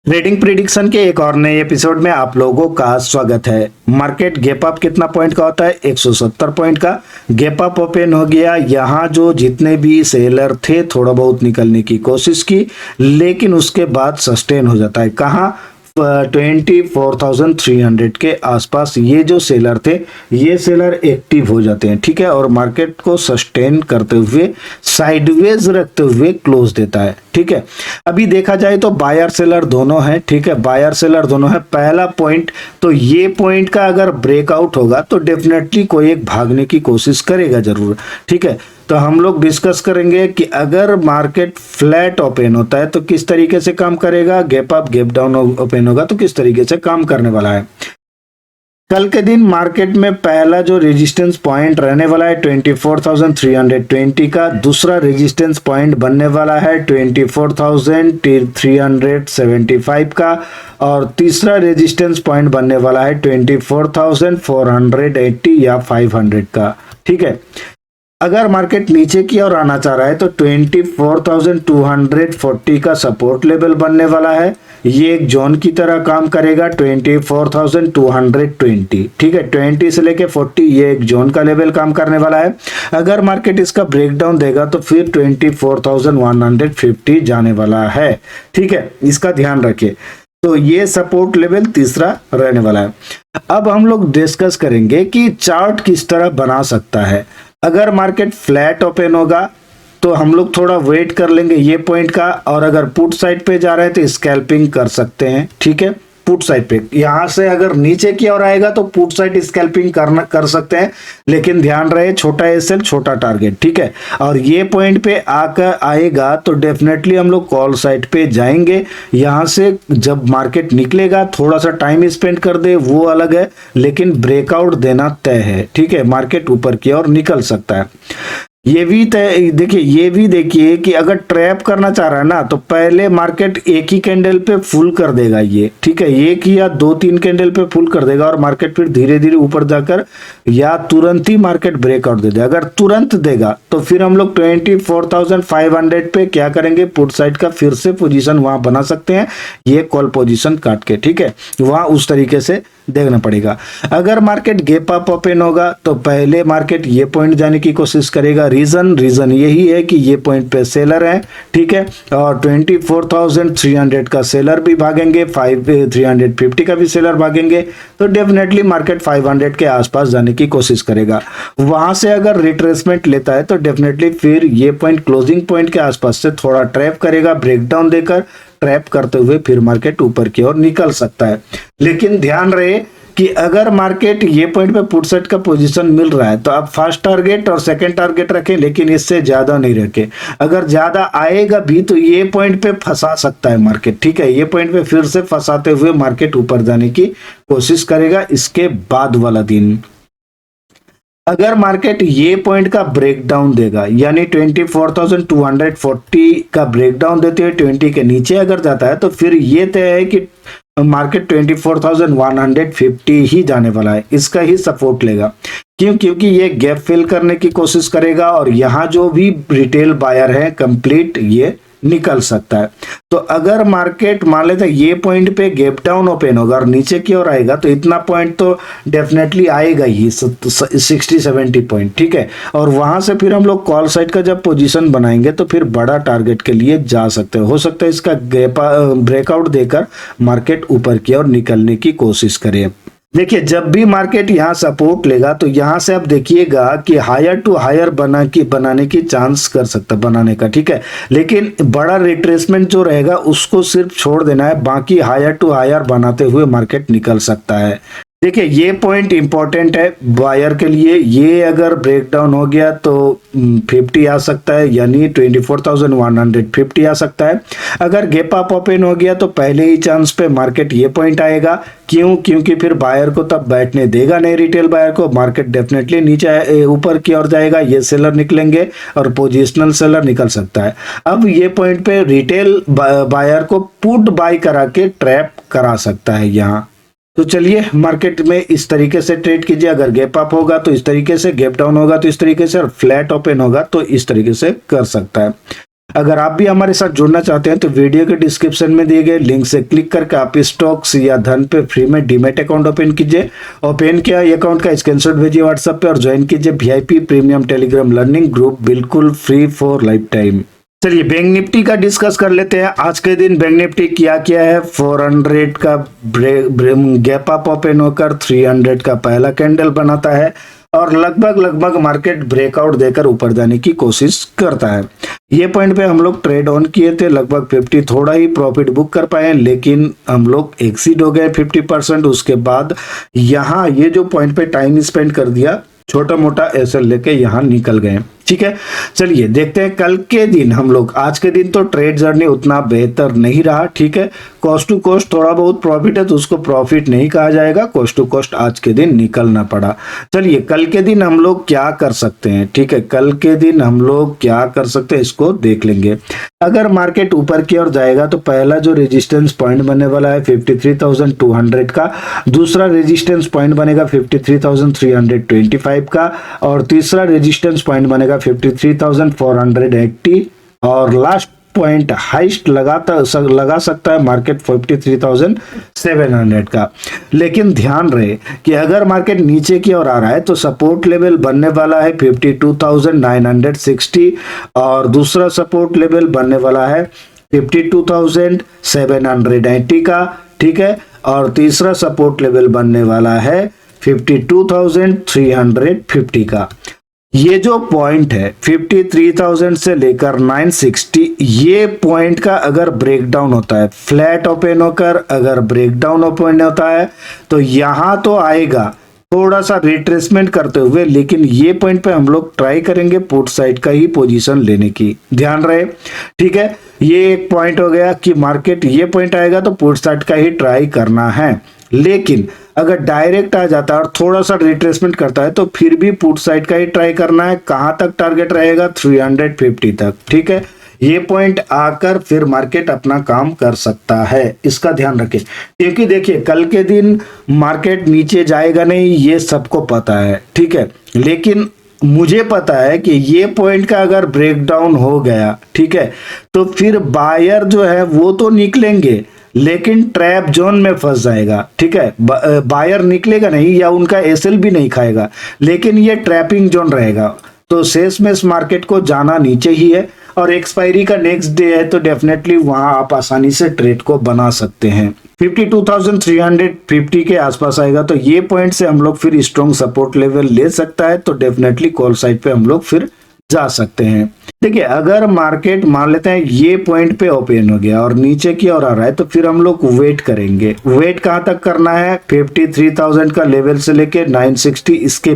Trading prediction के एक और नए एपिसोड में आप लोगों का स्वागत है। मार्केट गैप अप कितना पॉइंट का होता है? 170 पॉइंट का गैप अप ओपन हो गया। यहाँ जो जितने भी सेलर थे थोड़ा बहुत निकलने की कोशिश की, लेकिन उसके बाद सस्टेन हो जाता है। कहाँ? 24,300 के आसपास ये जो सेलर थे, ये सेलर एक्टिव हो जाते हैं, ठीक है, और मार्केट को सस्टेन करते हुए साइडवेज रखते हुए क्लोज देता है, ठीक है। अभी देखा जाए तो बायर सेलर दोनों हैं, ठीक है, बायर सेलर दोनों है। पहला पॉइंट तो ये पॉइंट का अगर ब्रेकआउट होगा तो डेफिनेटली कोई एक भागने की कोशिश करेगा जरूर, ठीक है। तो हम लोग डिस्कस करेंगे कि अगर मार्केट फ्लैट ओपन होता है तो किस तरीके से काम करेगा, gap up gap down open होगा तो किस तरीके से काम करने वाला है। कल के दिन मार्केट में पहला जो रेजिस्टेंस पॉइंट रहने वाला है 24,320 का, दूसरा रेजिस्टेंस पॉइंट बनने वाला है 24,375 का, और तीसरा रेजिस्टेंस पॉइंट बनने वाला है 24,480 या 500 का, ठीक है। अगर मार्केट नीचे की ओर आना चाह रहा है तो 24,240 का सपोर्ट लेवल बनने वाला है। ये एक जोन की तरह काम करेगा 24,220, ठीक है, 20 से लेके 40 ये एक जोन का लेवल काम करने वाला है। अगर मार्केट इसका ब्रेकडाउन देगा तो फिर 24,150 जाने वाला है, ठीक है, इसका ध्यान रखिए। तो ये सपोर्ट लेवल तीसरा रहने वाला है। अब हम लोग डिस्कस करेंगे कि चार्ट किस तरह बना सकता है। अगर मार्केट फ्लैट ओपन होगा तो हम लोग थोड़ा वेट कर लेंगे ये पॉइंट का, और अगर पुट साइड पे जा रहे हैं तो स्कैल्पिंग कर सकते हैं, ठीक है। पुट साइड पे यहां से अगर नीचे की ओर आएगा तो पुट साइड स्कैल्पिंग कर सकते हैं, लेकिन ध्यान रहे छोटा एसएल छोटा टारगेट, ठीक है। और ये पॉइंट पे आकर आएगा तो डेफिनेटली हम लोग कॉल साइड पे जाएंगे। यहां से जब मार्केट निकलेगा थोड़ा सा टाइम स्पेंड कर दे वो अलग है, लेकिन ब्रेकआउट देना तय है, ठीक है। मार्केट ऊपर की ओर निकल सकता है। ये भी देखिए कि अगर ट्रैप करना चाह रहा है ना तो पहले मार्केट एक ही कैंडल पे फुल कर देगा ये, ठीक है, एक या दो तीन कैंडल पे फुल कर देगा और मार्केट फिर धीरे धीरे ऊपर जाकर या तुरंत ही मार्केट ब्रेकआउट दे देगा। अगर तुरंत देगा तो फिर हम लोग 24,500 पे क्या करेंगे, पुट साइड का फिर से पोजीशन वहां बना सकते हैं, ये कॉल पोजीशन काट के, ठीक है, वहां उस तरीके से देखना पड़ेगा। अगर मार्केट गैप अप ओपन होगा तो पहले मार्केट ये पॉइंट जाने की कोशिश करेगा। रीजन यही है कि ये पॉइंट पे सेलर है, ठीक है, और 24,300 का सेलर भी भागेंगे, 350 का भी सेलर भागेंगे, तो डेफिनेटली मार्केट 500 के आसपास जाने की कोशिश करेगा। वहां से अगर रिट्रेसमेंट लेता है तो डेफिनेटली फिर ये पॉइंट क्लोजिंग पॉइंट के आसपास से थोड़ा ट्रैप करेगा, ब्रेकडाउन देकर ट्रैप करते हुए फिर मार्केट ऊपर की ओर निकल सकता है। लेकिन ध्यान रहे कि अगर मार्केट ये पॉइंट पे पुट साइड का पोजीशन मिल रहा है तो आप फर्स्ट टारगेट और सेकंड टारगेट रखें, लेकिन इससे ज्यादा नहीं रखें। अगर ज्यादा आएगा भी तो ये पॉइंट पे फंसा सकता है मार्केट, ठीक है, ये पॉइंट पे फिर से फंसाते हुए मार्केट ऊपर जाने की कोशिश करेगा इसके बाद वाला दिन। अगर मार्केट ये पॉइंट का ब्रेकडाउन देगा यानी 24,240 का ब्रेकडाउन देते हुए 20 के नीचे अगर जाता है तो फिर ये तय है कि मार्केट 24,150 ही जाने वाला है, इसका ही सपोर्ट लेगा। क्यों? क्योंकि ये गैप फिल करने की कोशिश करेगा और यहाँ जो भी रिटेल बायर है कंप्लीट ये निकल सकता है। तो अगर मार्केट मान लेते हैं ये पॉइंट पे गैप डाउन ओपन होगा और नीचे की ओर आएगा तो इतना पॉइंट तो डेफिनेटली आएगा ही, 60-70 पॉइंट, ठीक है। और वहां से फिर हम लोग कॉल साइड का जब पोजीशन बनाएंगे तो फिर बड़ा टारगेट के लिए जा सकते हैं। हो सकता है इसका गैप ब्रेकआउट देकर मार्केट ऊपर की ओर निकलने की कोशिश करे। देखिए जब भी मार्केट यहाँ सपोर्ट लेगा तो यहाँ से आप देखिएगा कि हायर टू हायर बनाने की चांस कर सकता है बनाने का, ठीक है, लेकिन बड़ा रिट्रेसमेंट जो रहेगा उसको सिर्फ छोड़ देना है, बाकी हायर टू हायर बनाते हुए मार्केट निकल सकता है। देखिए ये पॉइंट इंपॉर्टेंट है बायर के लिए, ये अगर ब्रेकडाउन हो गया तो 50 आ सकता है यानी 24,150 आ सकता है। अगर गैप अप ओपन हो गया तो पहले ही चांस पे मार्केट ये पॉइंट आएगा। क्यों? क्योंकि फिर बायर को तब बैठने देगा नहीं, रिटेल बायर को, मार्केट डेफिनेटली नीचे ऊपर की ओर जाएगा, ये सेलर निकलेंगे और पोजिशनल सेलर निकल सकता है। अब ये पॉइंट पे रिटेल बायर को पुट बाय करा के ट्रैप करा सकता है यहाँ। तो चलिए मार्केट में इस तरीके से ट्रेड कीजिए। अगर गैप अप होगा तो इस तरीके से, गैप डाउन होगा तो इस तरीके से, और फ्लैट ओपन होगा तो इस तरीके से कर सकता है। अगर आप भी हमारे साथ जुड़ना चाहते हैं तो वीडियो के डिस्क्रिप्शन में दिए गए लिंक से क्लिक करके आप स्टॉक्स या धन पे फ्री में डीमैट अकाउंट ओपन कीजिए। ओपन किया अकाउंट का स्क्रीनशॉट भेजिए व्हाट्सएप पे और ज्वाइन कीजिए VIP premium Telegram learning group, बिल्कुल फ्री फॉर लाइफ टाइम। चलिए बैंक निफ्टी का डिस्कस कर लेते हैं। आज के दिन बैंक निफ्टी क्या है, 400 का गैप अप ओपन होकर 300 का पहला कैंडल बनाता है और लगभग मार्केट ब्रेकआउट देकर ऊपर जाने की कोशिश करता है। ये पॉइंट पे हम लोग ट्रेड ऑन किए थे, लगभग 50 थोड़ा ही प्रॉफिट बुक कर पाए, लेकिन हम लोग एक्सीड हो गए 50%। उसके बाद यहाँ ये जो पॉइंट पे टाइम स्पेंड कर दिया, छोटा मोटा एसएल लेके यहाँ निकल गए। ठीक है, चलिए देखते हैं कल के दिन हम लोग। आज के दिन तो ट्रेड जर्नी उतना बेहतर नहीं रहा। ठीक है, कॉस्ट टू कॉस्ट थोड़ा बहुत प्रॉफिट है तो उसको प्रॉफिट नहीं कहा जाएगा, कॉस्ट टू कॉस्ट आज के दिन निकलना पड़ा। चलिए कल के दिन हम लोग क्या कर सकते हैं। ठीक है, कल के दिन हम लोग क्या कर सकते हैं इसको देख लेंगे। अगर मार्केट ऊपर की ओर जाएगा तो पहला जो रेजिस्टेंस पॉइंट बनने वाला है 53,200 का, दूसरा रेजिस्टेंस पॉइंट बनेगा 53,325 का और तीसरा रेजिस्टेंस पॉइंट बनेगा 53,480 और लास्ट पॉइंट हाइस्ट लगा सकता है मार्केट 53,700 का। लेकिन ध्यान रहे कि अगर मार्केट नीचे की ओर आ रहा है तो सपोर्ट लेवल बनने वाला है 52,960 और दूसरा सपोर्ट लेवल बनने वाला है 52,780 का। ठीक है, और तीसरा सपोर्ट लेवल बनने वाला है 52,350 का। ये जो पॉइंट है 53,000 से लेकर 960, ये पॉइंट का अगर ब्रेकडाउन होता है, फ्लैट ओपन होकर अगर ब्रेकडाउन ओपन होता है तो यहां तो आएगा थोड़ा सा रिट्रेसमेंट करते हुए, लेकिन ये पॉइंट पे हम लोग ट्राई करेंगे पुट साइड का ही पोजीशन लेने की, ध्यान रहे। ठीक है, ये एक पॉइंट हो गया कि मार्केट ये पॉइंट आएगा तो पुट साइड का ही ट्राई करना है। लेकिन अगर डायरेक्ट आ जाता है और थोड़ा सा रिट्रेसमेंट करता है तो फिर भी पुट साइड का ही ट्राई करना है। कहां तक टारगेट रहेगा, 350 तक। ठीक है, ये पॉइंट आकर फिर मार्केट अपना काम कर सकता है, इसका ध्यान रखें। क्योंकि देखिए कल के दिन मार्केट नीचे जाएगा नहीं, ये सबको पता है। ठीक है, लेकिन मुझे पता है कि ये पॉइंट का अगर ब्रेकडाउन हो गया, ठीक है, तो फिर बायर जो है वो तो निकलेंगे लेकिन ट्रैप जोन में फंस जाएगा। ठीक है, बायर निकलेगा नहीं या उनका एसएल भी नहीं खाएगा, लेकिन ये ट्रैपिंग जोन रहेगा। तो शेष में इस मार्केट को जाना नीचे ही है और एक्सपायरी का नेक्स्ट डे है तो डेफिनेटली वहां आप आसानी से ट्रेड को बना सकते हैं। 52,350 के आसपास आएगा तो ये पॉइंट से हम लोग फिर स्ट्रॉन्ग सपोर्ट लेवल ले सकता है, तो डेफिनेटली कॉल साइड पे हम लोग फिर जा सकते हैं। देखिए अगर मार्केट मान लेते हैं ये पॉइंट पे ओपन हो गया और नीचे की ओर आ रहा है तो फिर हम लोग वेट करेंगे। वेट कहां तक करना है, 53,000 का लेवल से लेके 960 इसके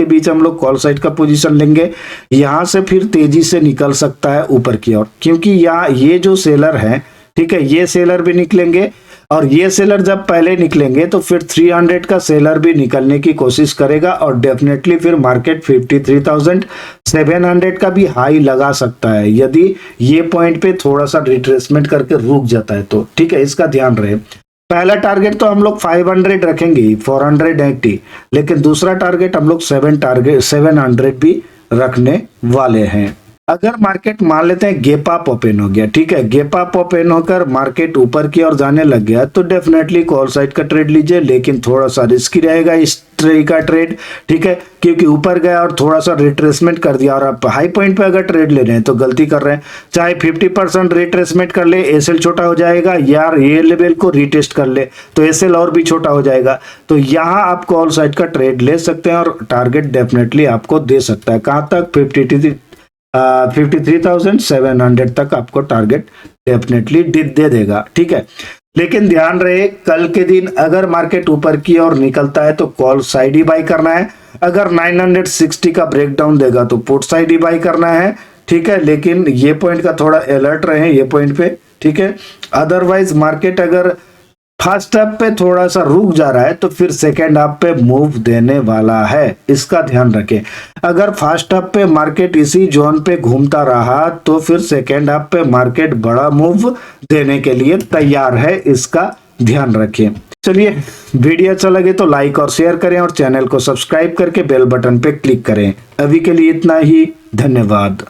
बीच हम लोग कॉल साइड का पोजीशन लेंगे। यहां से फिर तेजी से निकल सकता है ऊपर की ओर, क्योंकि यहाँ ये जो सेलर है, ठीक है, ये सेलर भी निकलेंगे और ये सेलर जब पहले निकलेंगे तो फिर 300 का सेलर भी निकलने की कोशिश करेगा और डेफिनेटली फिर मार्केट 53,700 का भी हाई लगा सकता है यदि ये पॉइंट पे थोड़ा सा रिट्रेसमेंट करके रुक जाता है तो। ठीक है, इसका ध्यान रहे। पहला टारगेट तो हम लोग 500 रखेंगे 480, लेकिन दूसरा टारगेट हम लोग 700 भी रखने वाले हैं। अगर मार्केट मान लेते हैं गैप अप ओपन हो गया, ठीक है, गैप अप ओपन होकर मार्केट ऊपर की ओर जाने लग गया तो डेफिनेटली कॉल साइड का ट्रेड लीजिए, लेकिन थोड़ा सा रिस्की रहेगा इस ट्रेड का ट्रेड। ठीक है, क्योंकि ऊपर गया और थोड़ा सा रिट्रेसमेंट कर दिया और आप हाई पॉइंट पे अगर ट्रेड ले रहे हैं तो गलती कर रहे हैं। चाहे 50% रिट्रेसमेंट कर ले, एसएल छोटा हो जाएगा, यार ये लेवल को रिटेस्ट कर ले तो एसएल और भी छोटा हो जाएगा। तो यहाँ आप कॉल साइड का ट्रेड ले सकते हैं और टारगेट डेफिनेटली आपको दे सकता है। कहां तक, 53,700 तक आपको टारगेट डेफिनेटली दे देगा। ठीक है, लेकिन ध्यान रहे कल के दिन अगर मार्केट ऊपर की ओर निकलता है तो कॉल साइड ही बाई करना है। अगर 960 का ब्रेकडाउन देगा तो पुट साइड ही बाई करना है। ठीक है, लेकिन ये पॉइंट का थोड़ा अलर्ट रहे ये पॉइंट पे। ठीक है, अदरवाइज मार्केट अगर फर्स्ट हाफ पे थोड़ा सा रुक जा रहा है तो फिर सेकेंड हाफ पे मूव देने वाला है, इसका ध्यान रखें। अगर फर्स्ट हाफ पे मार्केट इसी जोन पे घूमता रहा तो फिर सेकेंड हाफ पे मार्केट बड़ा मूव देने के लिए तैयार है, इसका ध्यान रखें। चलिए वीडियो अच्छा लगे तो लाइक और शेयर करें और चैनल को सब्सक्राइब करके बेल बटन पे क्लिक करें। अभी के लिए इतना ही, धन्यवाद।